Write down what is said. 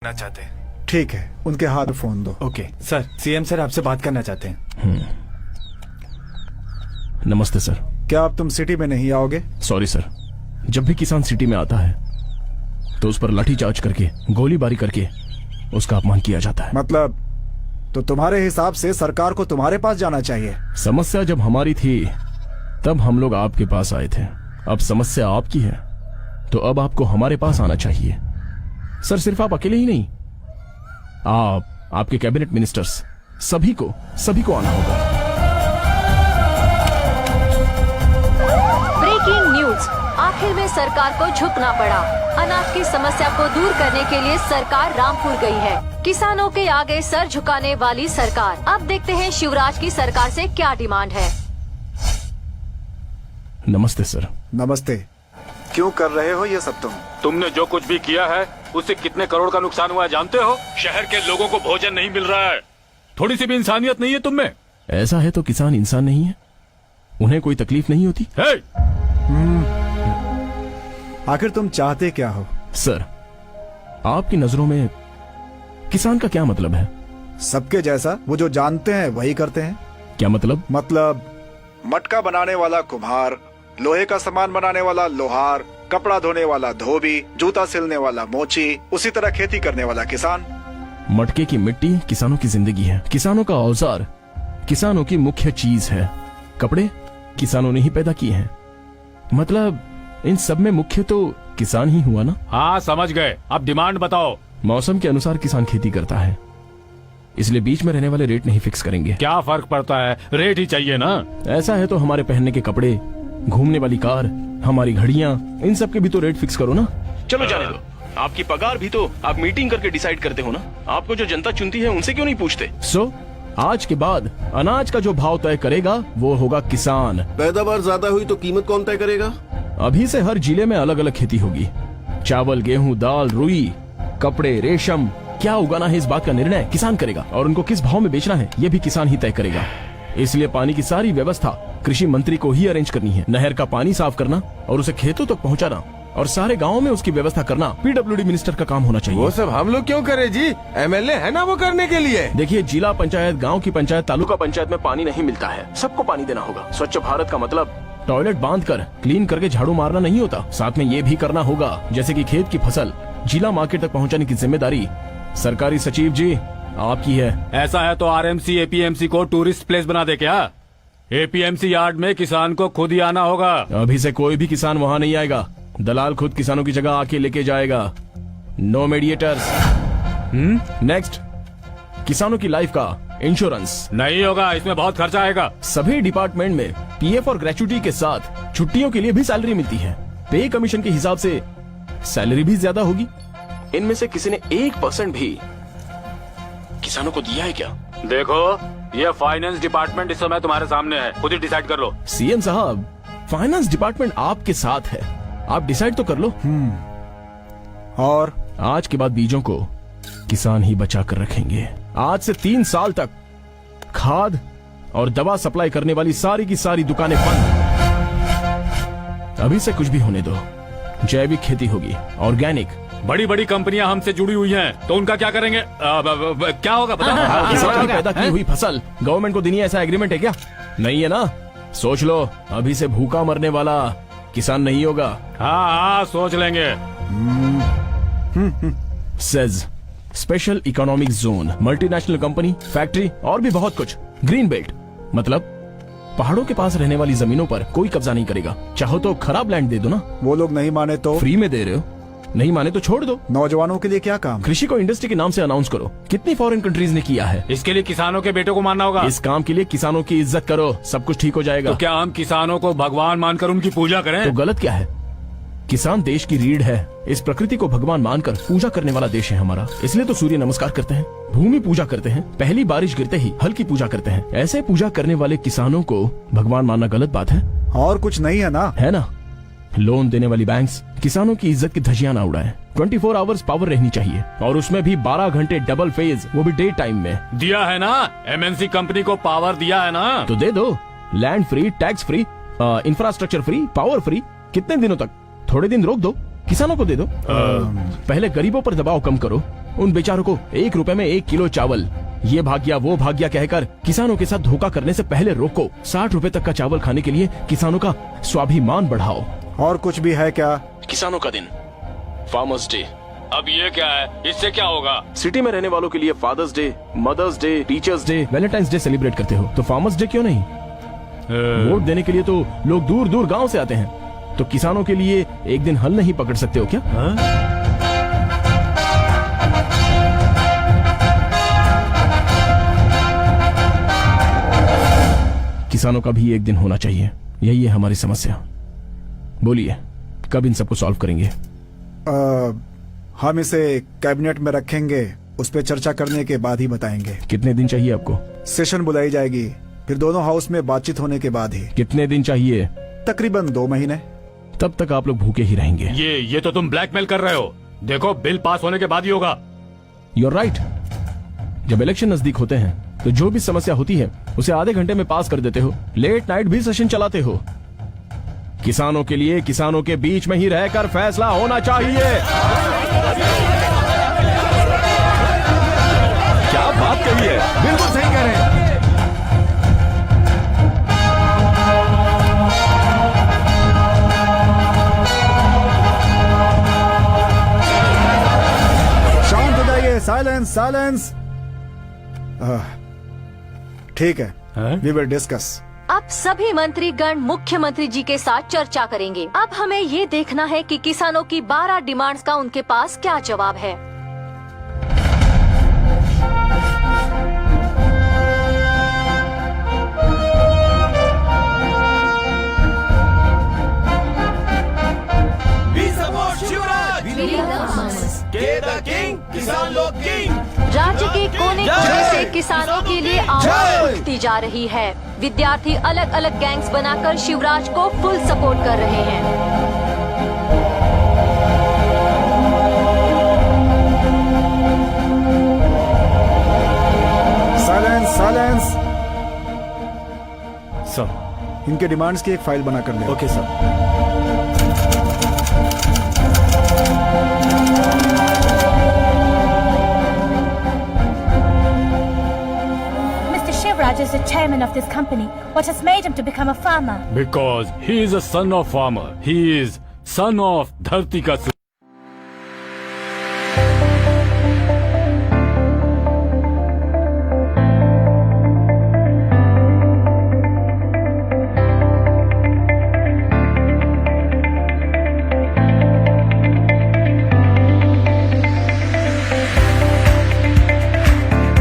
ना चाहते। ठीक है, उनके हाथ में फोन दो। ओके सर, सीएम सर आपसे बात करना चाहते हैं। नमस्ते सर। क्या अब तुम सिटी में नहीं आओगे? सॉरी सर, जब भी किसान सिटी में आता है तो उस पर लाठीचार्ज करके, गोलीबारी करके उसका अपमान किया जाता है। मतलब तो तुम्हारे हिसाब से सरकार को तुम्हारे पास जाना चाहिए। समस्या जब हमारी थी तब हम लोग आपके पास आए थे, अब समस्या आपकी है तो अब आपको हमारे पास आना चाहिए। सर सिर्फ आप अकेले ही नहीं, आप, आपके कैबिनेट मिनिस्टर्स, सभी को आना होगा। ब्रेकिंग न्यूज, आखिर में सरकार को झुकना पड़ा। अनाज की समस्या को दूर करने के लिए सरकार रामपुर गई है। किसानों के आगे सर झुकाने वाली सरकार। अब देखते हैं शिवराज की सरकार से क्या डिमांड है। नमस्ते सर। नमस्ते। क्यों कर रहे हो ये सब? तुमने जो कुछ भी किया है उससे कितने करोड़ का नुकसान हुआ है जानते हो? शहर के लोगों को भोजन नहीं मिल रहा है। थोड़ी सी भी इंसानियत नहीं है तुम में। ऐसा है तो किसान इंसान नहीं है? उन्हें कोई तकलीफ नहीं होती? आखिर तुम चाहते क्या हो? सर, आपकी नजरों में किसान का क्या मतलब है? सबके जैसा, वो जो जानते हैं वही करते हैं। क्या मतलब? मतलब मटका बनाने वाला कुम्हार, लोहे का सामान बनाने वाला लोहार, कपड़ा धोने वाला धोबी, जूता सिलने वाला मोची, उसी तरह खेती करने वाला किसान। मटके की मिट्टी किसानों की जिंदगी है, किसानों का औजार किसानों की मुख्य चीज है, कपड़े किसानों ने ही पैदा किए हैं। मतलब इन सब में मुख्य तो किसान ही हुआ ना? हाँ समझ गए, अब डिमांड बताओ। मौसम के अनुसार किसान खेती करता है, इसलिए बीच में रहने वाले रेट नहीं फिक्स करेंगे। क्या फर्क पड़ता है, रेट ही चाहिए ना। ऐसा है तो हमारे पहनने के कपड़े, घूमने वाली कार, हमारी घड़ियां, इन सब के भी तो रेट फिक्स करो ना। चलो जाने दो, आपकी पगार भी तो आप मीटिंग करके डिसाइड करते हो ना। आपको जो जनता चुनती है उनसे क्यों नहीं पूछते? आज के बाद अनाज का जो भाव तय करेगा वो होगा किसान। पैदावार ज्यादा हुई तो कीमत कौन तय करेगा? अभी से हर जिले में अलग अलग खेती होगी। चावल, गेहूं, दाल, रुई, कपड़े, रेशम, क्या उगाना है इस बात का निर्णय किसान करेगा, और उनको किस भाव में बेचना है ये भी किसान ही तय करेगा। इसलिए पानी की सारी व्यवस्था कृषि मंत्री को ही अरेंज करनी है। नहर का पानी साफ करना और उसे खेतों तक पहुंचाना और सारे गाँव में उसकी व्यवस्था करना पीडब्ल्यूडी मिनिस्टर का काम होना चाहिए। वो सब हम लोग क्यों करें जी? एमएलए है ना वो करने के लिए। देखिए, जिला पंचायत, गांव की पंचायत, तालुका पंचायत में पानी नहीं मिलता है, सबको पानी देना होगा। स्वच्छ भारत का मतलब टॉयलेट बांध कर क्लीन करके झाड़ू मारना नहीं होता, साथ में ये भी करना होगा जैसे कि खेत की फसल जिला मार्केट तक पहुंचाने की जिम्मेदारी सरकारी सचिव जी आपकी है। ऐसा है तो आरएमसी एपीएमसी को टूरिस्ट प्लेस बना दे क्या? एपीएमसी यार्ड में किसान को खुद ही आना होगा। अभी से कोई भी किसान वहाँ नहीं आएगा, दलाल खुद किसानों की जगह आके लेके जाएगा। No mediators. नेक्स्ट, किसानों की लाइफ का इंश्योरेंस नहीं होगा, इसमें बहुत खर्चा आएगा। सभी डिपार्टमेंट में पीएफ और ग्रेचुटी के साथ छुट्टियों के लिए भी सैलरी मिलती है। पे कमीशन के हिसाब से सैलरी भी ज्यादा होगी। इनमें से किसी ने 1% भी किसानों को दिया है क्या? देखो, ये फाइनेंस डिपार्टमेंट इस समय तुम्हारे सामने है, खुद ही डिसाइड कर लो। सीएम साहब, फाइनेंस डिपार्टमेंट आपके साथ है, आप डिसाइड तो कर लो। और आज के बाद बीजों को किसान ही बचा कर रखेंगे। आज से 3 साल तक खाद और दवा सप्लाई करने वाली सारी की सारी दुकानें बंद। अभी से कुछ भी होने दो, जैविक खेती होगी, ऑर्गेनिक। बड़ी बड़ी कंपनियां हमसे जुड़ी हुई हैं, तो उनका क्या करेंगे? क्या होगा पता? किसान की पैदा की हुई फसल गवर्नमेंट को देनी है, ऐसा एग्रीमेंट है क्या? नहीं है ना? सोच लो, अभी से भूखा मरने वाला किसान नहीं होगा। हाँ, सोच लेंगे। Says special economic zone, multinational company, factory और भी बहुत कुछ। ग्रीन बेल्ट मतलब पहाड़ों के पास रहने वाली जमीनों पर कोई कब्जा नहीं करेगा। चाहो तो खराब लैंड दे दो ना। वो लोग नहीं माने तो? फ्री में दे रहे हो, नहीं माने तो छोड़ दो। नौजवानों के लिए क्या काम? कृषि को इंडस्ट्री के नाम से अनाउंस करो। कितनी फॉरेन कंट्रीज ने किया है। इसके लिए किसानों के बेटों को मानना होगा। इस काम के लिए किसानों की इज्जत करो, सब कुछ ठीक हो जाएगा। तो क्या हम किसानों को भगवान मानकर उनकी पूजा करें? तो गलत क्या है? किसान देश की रीढ़ है। इस प्रकृति को भगवान मानकर पूजा करने वाला देश है हमारा। इसलिए तो सूर्य नमस्कार करते हैं, भूमि पूजा करते हैं, पहली बारिश गिरते ही हल की पूजा करते हैं। ऐसे पूजा करने वाले किसानों को भगवान मानना गलत बात है? और कुछ नहीं है ना? है ना। लोन देने वाली बैंक्स किसानों की इज्जत की धज्जियां ना उड़ाएं। 24 आवर्स पावर रहनी चाहिए, और उसमें भी 12 घंटे डबल फेज, वो भी डे टाइम में। दिया है ना, एमएनसी कंपनी को पावर दिया है ना, तो दे दो। Land free, tax free, infrastructure free, power free. कितने दिनों तक? थोड़े दिन रोक दो, किसानों को दे दो। पहले गरीबों पर दबाव कम करो, उन बेचारों को 1 रुपए में 1 किलो चावल, ये भाग्या वो भाग्या कहकर किसानों के साथ धोखा करने से पहले रोको। 60 रुपए तक का चावल खाने के लिए किसानों का स्वाभिमान बढ़ाओ। और कुछ भी है क्या? किसानों का दिन, फार्मर्स डे। अब ये क्या है? इससे क्या होगा? सिटी में रहने वालों के लिए father's day, mother's day, teachers' day, valentine's day celebrate करते हो, तो फार्मर्स डे क्यों नहीं? वोट देने के लिए तो लोग दूर दूर गांव से आते हैं, तो किसानों के लिए एक दिन हल नहीं पकड़ सकते हो क्या? किसानों का भी एक दिन होना चाहिए, यही है हमारी समस्या। बोलिए, कब इन सबको सॉल्व करेंगे? हम इसे कैबिनेट में रखेंगे, उस पर चर्चा करने के बाद ही बताएंगे। कितने दिन चाहिए आपको? सेशन बुलाई जाएगी, फिर दोनों हाउस में बातचीत होने के बाद ही। कितने दिन चाहिए? तकरीबन 2 महीने। तब तक आप लोग भूखे ही रहेंगे। ये तो तुम ब्लैकमेल कर रहे हो। देखो, बिल पास होने के बाद ही होगा। You're right। जब इलेक्शन नजदीक होते हैं तो जो भी समस्या होती है उसे आधे घंटे में पास कर देते हो, लेट नाइट भी सेशन चलाते हो। किसानों के लिए किसानों के बीच में ही रहकर फैसला होना चाहिए। क्या बात कही है, बिल्कुल सही कह रहे हैं। शांत हो जाइए, साइलेंस साइलेंस। ठीक है, वी विल डिस्कस। अब सभी मंत्रीगण मुख्यमंत्री जी के साथ चर्चा करेंगे। अब हमें ये देखना है कि किसानों की 12 डिमांड्स का उनके पास क्या जवाब है। किसान लोग किंग। राज्य के कोने कोने से किसानों के लिए आवाज उठती जा रही है। विद्यार्थी अलग अलग गैंग्स बनाकर शिवराज को फुल सपोर्ट कर रहे हैं। Silence silence. सर। इनके डिमांड्स की एक फाइल बना कर दे। Okay sir. Shivraj is the chairman of this company. What has made him to become a farmer? Because he is a son of farmer. He is son of धरती का